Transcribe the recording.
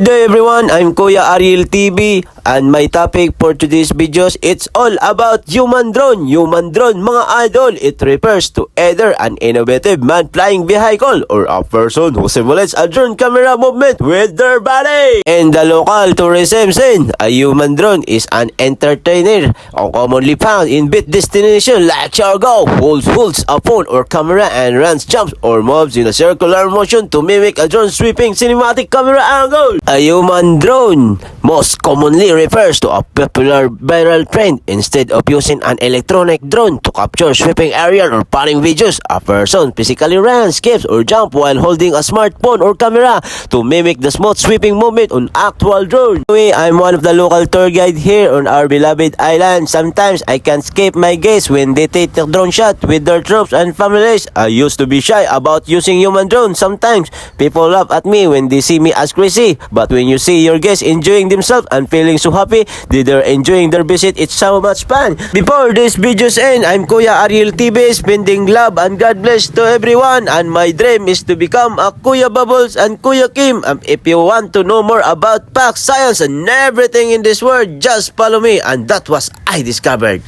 Hello everyone, I'm Kuya Ariel TV and my topic for today's videos, it's all about human drone. Human drone mga idol, it refers to either an innovative man-flying vehicle or a person who simulates a drone camera movement with their body. In the local tourism scene, a human drone is an entertainer commonly found in beach destination like Siargao, who holds a phone or camera and runs, jumps or moves in a circular motion to mimic a drone sweeping cinematic camera angle. A human drone most commonly refers to a popular viral trend. Instead of using an electronic drone to capture sweeping aerial or panning videos, a person physically runs, skips, or jumps while holding a smartphone or camera to mimic the smooth sweeping movement on actual drone. Anyway, I'm one of the local tour guide here on our beloved island. Sometimes I can't escape my gaze when they take the drone shot with their troops and families. I used to be shy about using human drones. Sometimes people laugh at me when they see me as crazy, but when you see your guests enjoying themselves and feeling so happy that they're enjoying their visit, it's so much fun. Before this video's end, I'm Kuya Ariel TV, spending love and God bless to everyone, and my dream is to become a Kuya Bubbles and Kuya Kim. If you want to know more about facts, science, and everything in this world, just follow me, and that was I discovered.